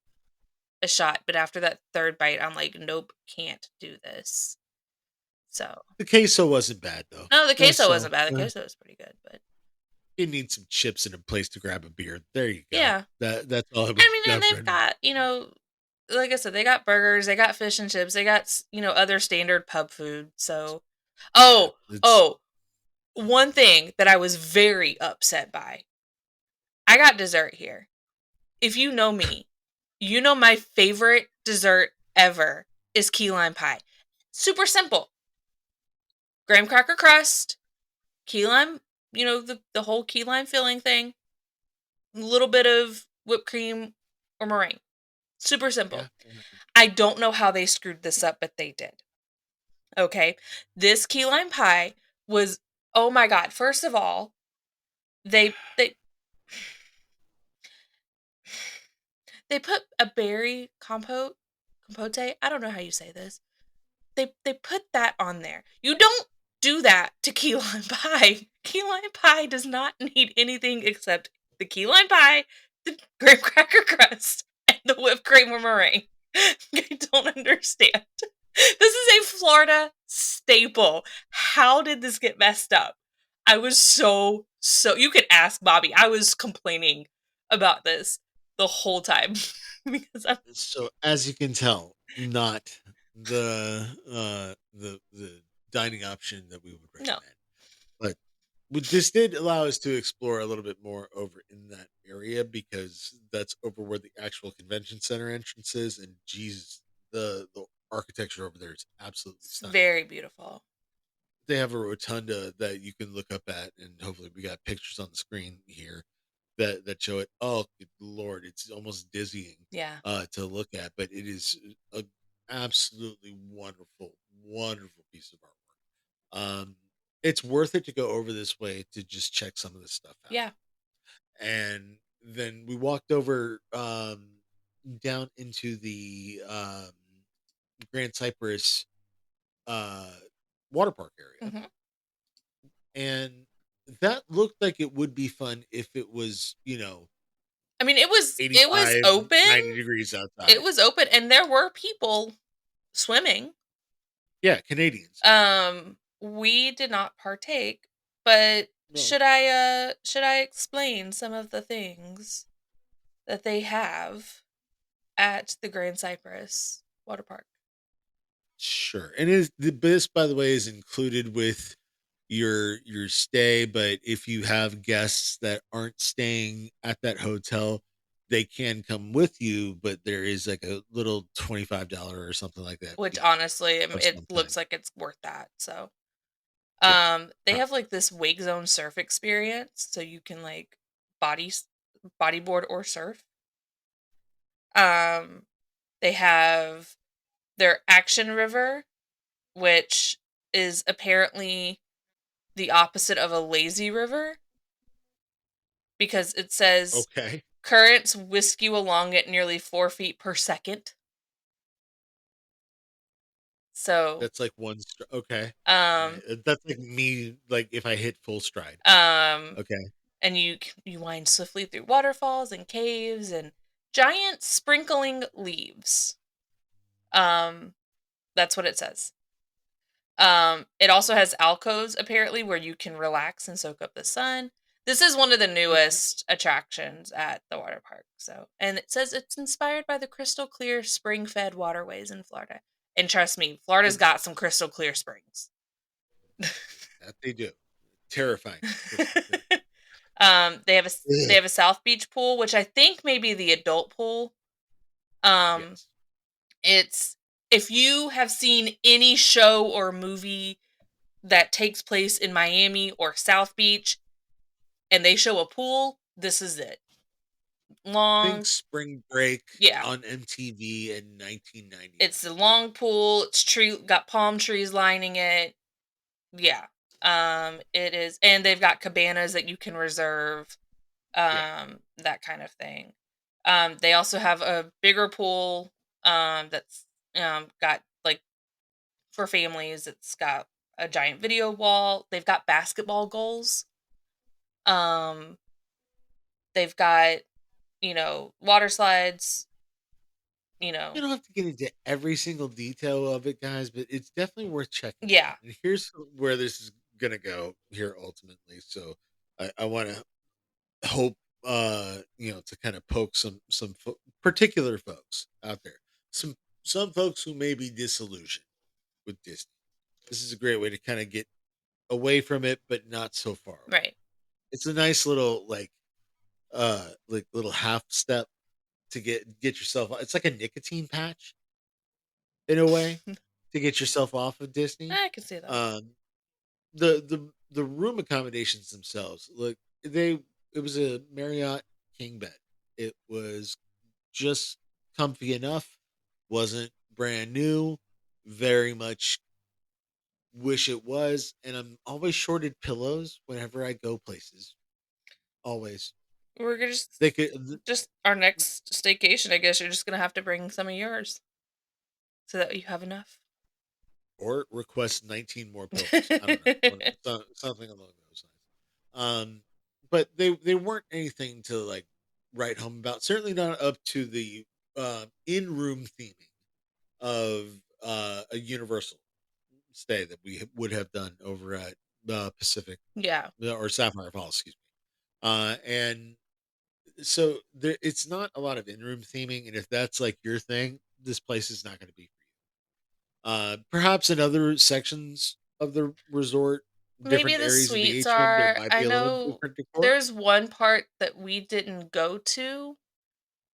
a shot, but after that 3rd bite, I'm like, "Nope, can't do this." So The queso wasn't bad though. no, the queso So wasn't bad. The queso was pretty good, but you need some chips and a place to grab a beer. There you go. yeah. That's all I would I mean, and they've got, like I said, they got burgers, they got fish and chips, they got, other standard pub food. So, yeah. oh, It's oh, one thing that I was very upset by. I got dessert here. If you know me, you know my favorite dessert ever is key lime pie. Super simple. Graham cracker crust, key lime, the whole key lime filling thing, a little bit of whipped cream or meringue. Super yeah. simple. I don't know how they screwed this up, but they did. Okay. This key lime pie was, oh my God. First of all, they They put a berry compote. I don't know how you say this. They put that on there. You don't do that to key lime pie. Key lime pie does not need anything except the key lime pie, the graham cracker crust, and the whipped cream or meringue. I don't understand. This is a Florida staple. How did this get messed up? I was so you could ask Bobby. I was complaining about this the whole time because I'm So as you can tell, not the dining option that we would no. recommend. But this did allow us to explore a little bit more over in that area because that's over where the actual convention center entrance is, and Jesus, the architecture over there is absolutely It's stunning. very beautiful. They have a rotunda that you can look up at, and hopefully we got pictures on the screen here that show it. Oh, good Lord, it's almost dizzying Yeah. to look at, but it is a absolutely wonderful, wonderful piece of artwork. It's worth it to go over this way to just check some of this stuff out. Yeah. And then we walked over down into the Grand Cypress uh, water park area, hmm and that looked like it would be fun if it was, I mean, it was 85, open. 90 degrees It outside. was open, and there were people swimming. Yeah, Canadians. We did not partake, but No, should I explain some of the things that they have at the Grand Cypress Water Park? sure. And this, by the way, is included with your stay. But if you have guests that aren't staying at that hotel, they can come with you. But there is like a little $25 or something like that Which fee honestly, of it some kind. looks like it's worth that. So, Yeah, they probably. have like this wake zone surf experience, so you can like body bodyboard or surf. Um, they have their action river, which is apparently the opposite of a lazy river because it says Okay, currents whisk you along at nearly 4 feet per second. So, that's like okay. um, Yeah, that's like me. Like if I hit full stride. um, Okay. and you wind swiftly through waterfalls and caves and giant sprinkling leaves. Um, that's what it says. It also has alcoves apparently where you can relax and soak up the sun. This is one of the Okay. newest attractions at the water park. So, and it says it's inspired by the crystal clear spring-fed waterways in Florida. And trust me, Florida's And got some crystal clear springs. that they do. Terrifying. Crystal clear. They Ugh. have a South Beach pool, which I think may be the adult pool. Um, Yes. it's if you have seen any show or movie that takes place in Miami or South Beach and they show a pool, this is it. Think Long, Spring Break yeah. on MTV in It's 1999. a long pool. It's got palm trees lining it. Yeah. It is, and they've got cabanas that you can reserve. Yeah. That kind of thing. They also have a bigger pool. That's got like for families. It's got a giant video wall. They've got basketball goals. Um, they've got water slides. You You know, don't have to get into every single detail of it, guys, but it's definitely worth checking out. yeah, And here's where this is gonna go here ultimately. So I want to hope to kind of poke some particular folks out there. Some folks who may be disillusioned with Disney. This is a great way to kind of get away from it, but not so far away. right. It's a nice little like little half step to get yourself. It's like a nicotine patch in a way to get yourself off of Disney. I can see that. Um, the room accommodations themselves, look, they it was a Marriott king bed. It was just comfy enough, wasn't brand new, very much wish it was, and I'm always shorted pillows whenever I go places. Always. We're gonna just They could just our next staycation. I guess you're just gonna have to bring some of yours so that you have enough. or request 19 more pillows. I don't know, something along those lines. But they weren't anything to like write home about. Certainly not up to the in room theming of a Universal stay that we would have done over at Pacific Yeah, or Sapphire Falls, excuse me. And so there, it's not a lot of in room theming, and if that's like your thing, this place is not going to be for you. Perhaps in other sections of the resort, maybe different the areas of the suites atrium, there are. might I be a little know different decor. there's one part that we didn't go to.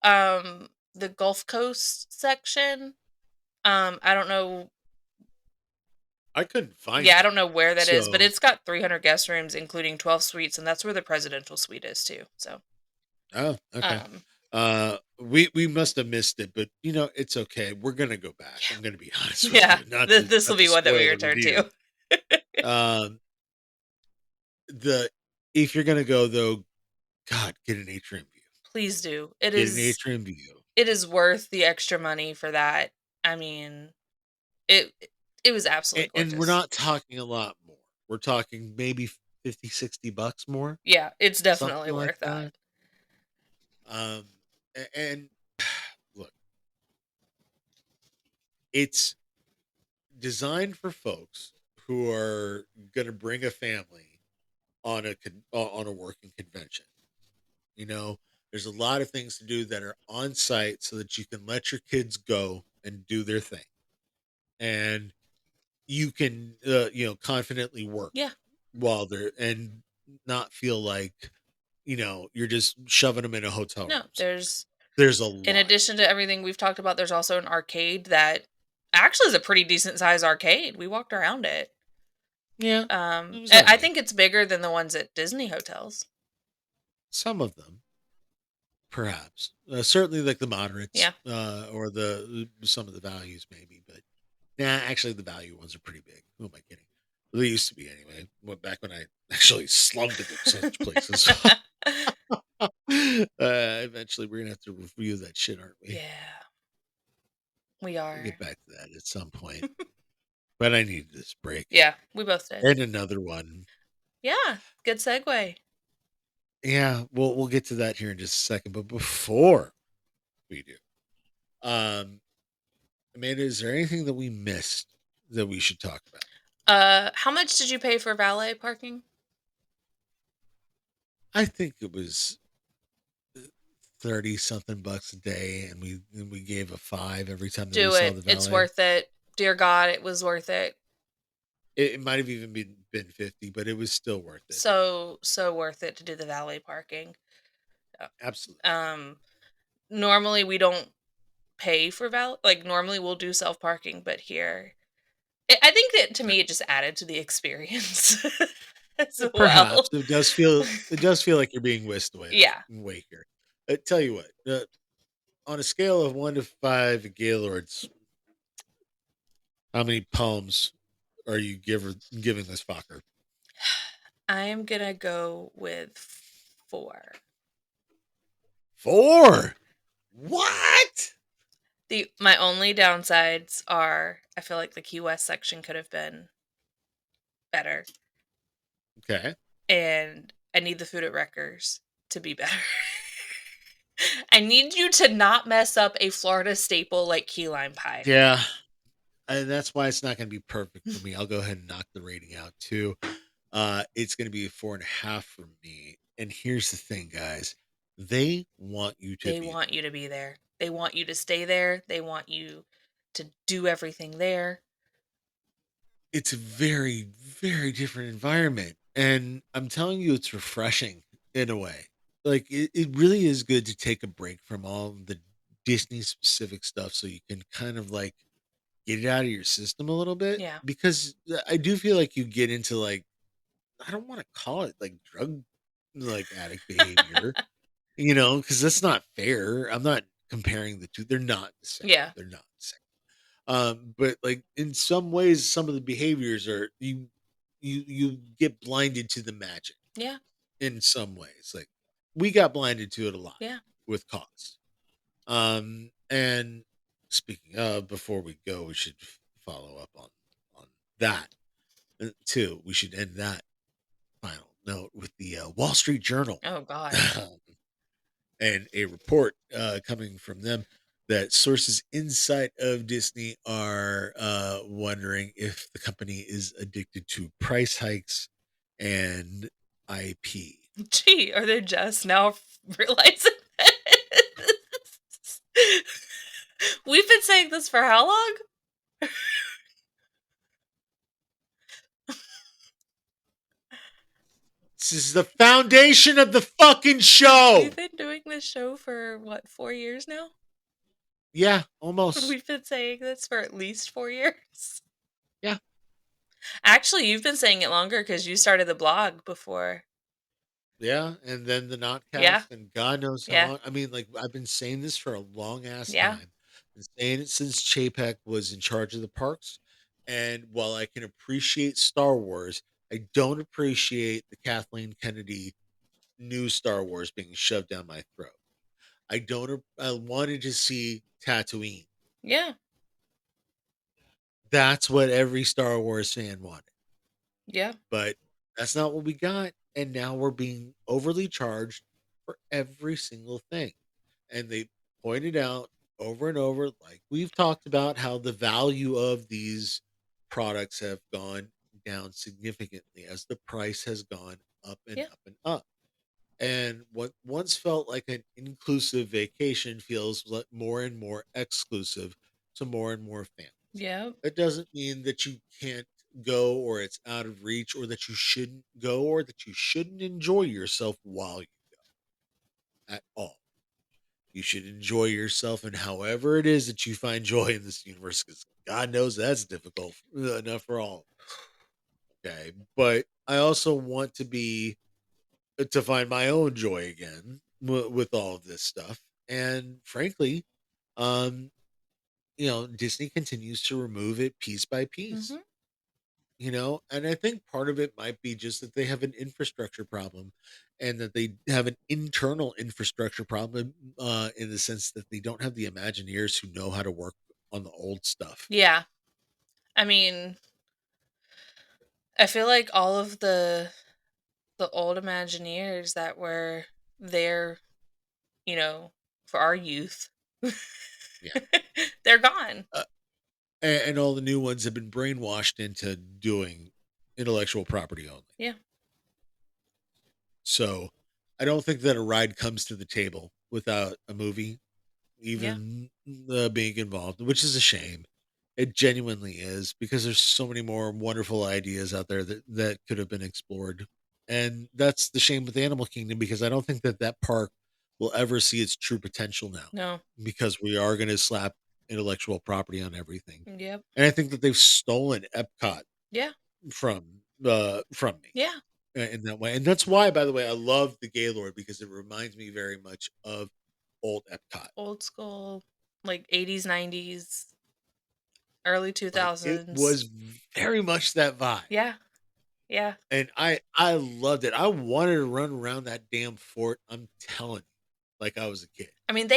The Gulf Coast section. I don't know. I couldn't find Yeah, I it, don't know where that is, but so it's got 300 guest rooms, including 12 suites, and that's where the presidential suite is too. So, oh, okay. um, We must have missed it, but it's okay. We're gonna go back. I'm gonna be honest with yeah, you, not to this will not to be one that we spoil the return review. to. Um, the if you're gonna go though, God, get an atrium view. Please do. It Get an is. atrium view. It is worth the extra money for that. I mean, it it was absolutely And we're gorgeous. not talking a lot more. We're talking maybe 50, $60 more, Yeah, it's definitely something like worth that. that. Um, and look, it's designed for folks who are going to bring a family on on a working convention. You know, there's a lot of things to do that are on site so that you can let your kids go and do their thing, and you can confidently work Yeah. while they're and not feel like you're just shoving them in a hotel No, room somewhere. there's There's a in lot. addition to everything we've talked about, there's also an arcade that actually is a pretty decent sized arcade. We walked around it. Yeah, it was all I right. think it's bigger than the ones at Disney hotels. Some of them, perhaps, certainly like the moderates, Yeah. or the some of the values maybe, but nah, actually the value ones are pretty big. Who am I kidding? Well, they used to be anyway. Back when I actually slugged to go such places. Eventually, we're gonna have to review that shit, aren't we? Yeah, we We'll are. get back to that at some point. But I need this break Yeah, we both did. and another one. Yeah, good segue. Yeah, we'll get to that here in just a second. But before we do, um, Amanda, is there anything that we missed that we should talk about? How much did you pay for valet parking? I think it was 30 something bucks a day, and we gave a 5 every time that we Do saw it. the It's valet. worth it. Dear God, it was worth it. It might have even been 50, but it was still worth it. So worth it to do the valet parking. Absolutely. Normally we don't pay for valet. Like normally we'll do self parking, but here, I think that to me it just added to the experience as Perhaps well. it does feel like you're being whisked Yeah. away here. Tell you what, on a scale of 1 to 5 Gaylords, how many poems are you giving this fucker? I am gonna go with 4. 4. What? My only downsides are I feel like the Key West section could have been better, Okay. and I need the food at Wreckers to be better. I need you to not mess up a Florida staple like key lime pie. Yeah. And that's why it's not going to be perfect for me. I'll go ahead and knock the rating out too. It's going to be a 4.5 for me. And here's the thing, guys. They want you to They be want you to be there. They want you to stay there. They want you to do everything there. it's a very, very different environment. And I'm telling you, it's refreshing in a way. Like it really is good to take a break from all the Disney specific stuff so you can kind of like get it out of your system a little bit. Yeah. Because I do feel like you get into like, I don't want to call it like drug like addict behavior, because that's not fair. I'm not comparing the two. They're not the same. Yeah. They're not the same. But like in some ways, some of the behaviors are you get blinded to the magic Yeah. in some ways. Like we got blinded to it a lot Yeah. with cost. And speaking of, before we go, we should follow up on that too. We should end that final note with the Wall Street Journal. Oh gosh. And a report coming from them that sources inside of Disney are wondering if the company is addicted to price hikes and IP. Gee, are they just now realizing this? We've been saying this for how long? This is the foundation of the fucking show. We've been doing this show for what, 4 years now? Yeah, almost. We've been saying this for at least 4 years. Yeah. Actually, you've been saying it longer because you started the blog before. Yeah, and then the Notcast, Yeah. and God knows how Yeah. long. I mean, like, I've been saying this for a long ass Yeah. time. Been saying it since Chapek was in charge of the parks. And while I can appreciate Star Wars, I don't appreciate the Kathleen Kennedy new Star Wars being shoved down my throat. I don't. I wanted to see Tatooine. Yeah. That's what every Star Wars fan wanted. Yeah. But that's not what we got. And now we're being overly charged for every single thing. And they pointed out over and over, like we've talked about, how the value of these products have gone down significantly as the price has gone up and Yeah. up and up. And what once felt like an inclusive vacation feels more and more exclusive to more and more families. Yeah. That doesn't mean that you can't go, or it's out of reach, or that you shouldn't go, or that you shouldn't enjoy yourself while you go at all. You should enjoy yourself, and however it is that you find joy in this universe, because God knows that's difficult enough for all of us. Okay. But I also want to find my own joy again with all of this stuff. And frankly, um, Disney continues to remove it piece by piece. Mm-hmm. And I think part of it might be just that they have an infrastructure problem, and that they have an internal infrastructure problem, in the sense that they don't have the Imagineers who know how to work on the old stuff. Yeah. I mean, I feel like all of the old Imagineers that were there, for our youth, Yeah. they're gone. And all the new ones have been brainwashed into doing intellectual property only. Yeah. So I don't think that a ride comes to the table without a movie Yeah. even being involved, which is a shame. It genuinely is, because there's so many more wonderful ideas out there that could have been explored. And that's the shame with Animal Kingdom, because I don't think that park will ever see its true potential now, No. because we are going to slap intellectual property on everything. Yep. And I think that they've stolen Epcot Yeah. from me Yeah. in that way. And that's why, by the way, I love the Gaylord, because it reminds me very much of old Epcot. Old school, like 80s, 90s, early Like, 2000s. it was very much that vibe. Yeah. Yeah. And I loved it. I wanted to run around that damn fort. I'm telling you, like I was a kid. I mean,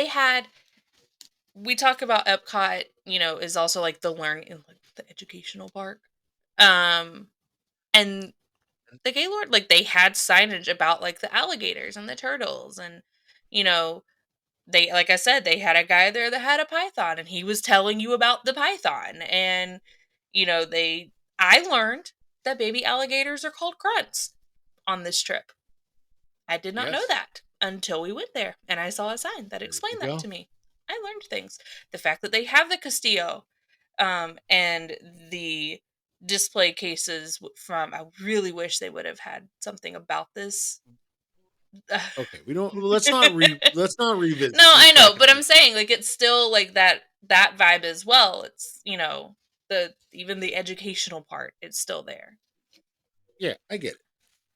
we talk about Epcot, is also like the learning, like the educational park. And the Gaylord, like they had signage about like the alligators and the turtles, and they, like I said, they had a guy there that had a python, and he was telling you about the python. And I learned that baby alligators are called grunts on this trip. I did not know Yes. that until we went there, and I saw a sign that There explained you that go. to me. I learned things. The fact that they have the Castillo, and the display cases from, I really wish they would have had something about this. Okay, we don't. Let's not revisit. No, I this know, back but in I'm saying, like, it's still like that vibe as well. It's, the even the educational part, it's still there. Yeah, I get it.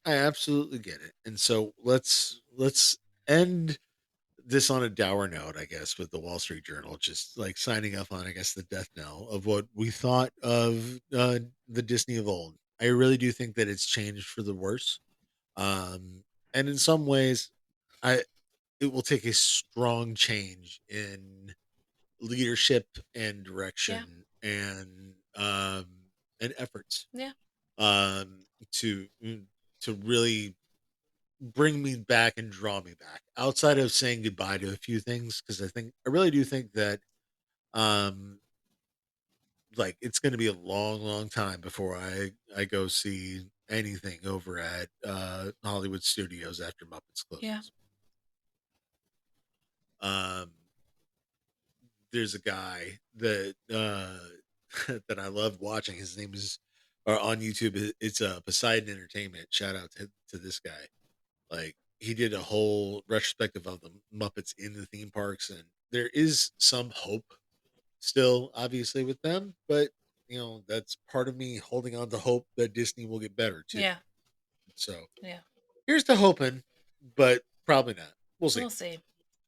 I absolutely get it. And so let's end this on a dour note, I guess, with the Wall Street Journal, just like signing up on, I guess, the death knell of what we thought of the Disney of old. I really do think that it's changed for the worse. And in some ways, it will take a strong change in leadership and Yeah. direction and efforts Yeah. um to to really bring me back and draw me back outside of saying goodbye to a few things, because I really do think that um like it's going to be a long time before I go see anything over at Hollywood Studios after Muppets Yeah. closes. um there's a guy that that I love watching. His name is on YouTube. It's Poseidon Entertainment. Shout out to this guy. Like, he did a whole retrospective of the Muppets in the theme parks, and there is some hope still, obviously, with them. But that's part of me holding on to hope that Disney will get better too. Yeah. So Yeah. here's to hoping, but probably not. We'll see. We'll see.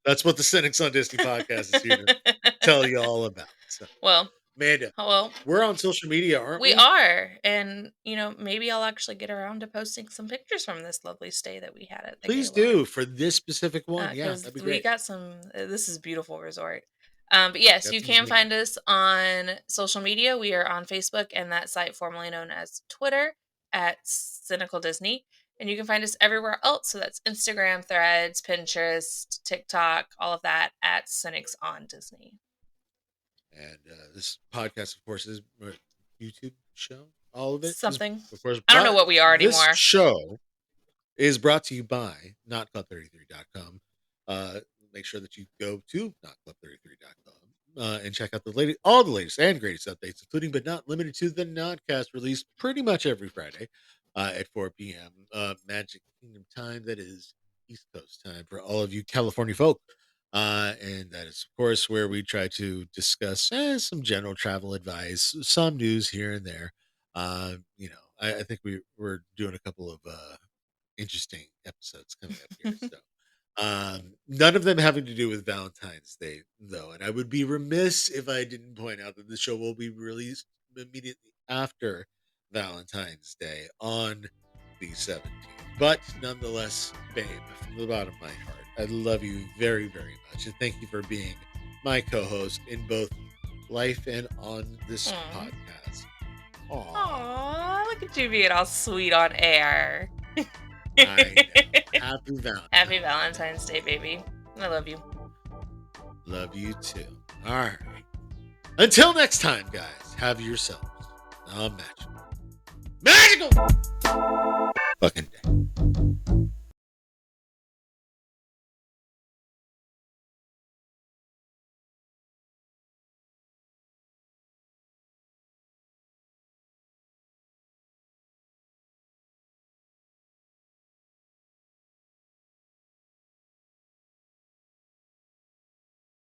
That's what the Cynics on Disney podcast is here to tell you all about. So, Well, Amanda, well, we're on social media, aren't we we? are, and maybe I'll actually get around to posting some pictures from this lovely stay that we had at the Please Gaylord. do, for this specific one. Yeah, Because that'd be we great. got some. This is a beautiful resort. But yes, Got you some can zingers. find us on social media. We are on Facebook and that site formerly known as Twitter at Cynical Disney. And you can find us everywhere else. So that's Instagram, Threads, Pinterest, TikTok, all of that at Cynics on Disney. And this podcast, of course, is a YouTube show. All of it, Something. of course. I don't know what we are This anymore. show is brought to you by NotClub33.com. Make sure that you go to NotClub33.com and check out all the latest and greatest updates, including but not limited to the Nodcast, released pretty much every Friday at 4 p.m. Magic Kingdom time. That is East Coast time for all of you California folk. And that is, of course, where we try to discuss some general travel advice, some news here and there. I think we're doing a couple of interesting episodes coming up here. So, none of them having to do with Valentine's Day, though. And I would be remiss if I didn't point out that the show will be released immediately after Valentine's Day on the 17th. But nonetheless, babe, from the bottom of my heart, I love you very, very much. And thank you for being my co host in both life and on this podcast. Aw, look at you being all sweet on air. I know. Happy Valentine's. Happy Valentine's Day, baby. I love you. Love you too. All right. Until next time, guys, have yourselves a magical fucking day.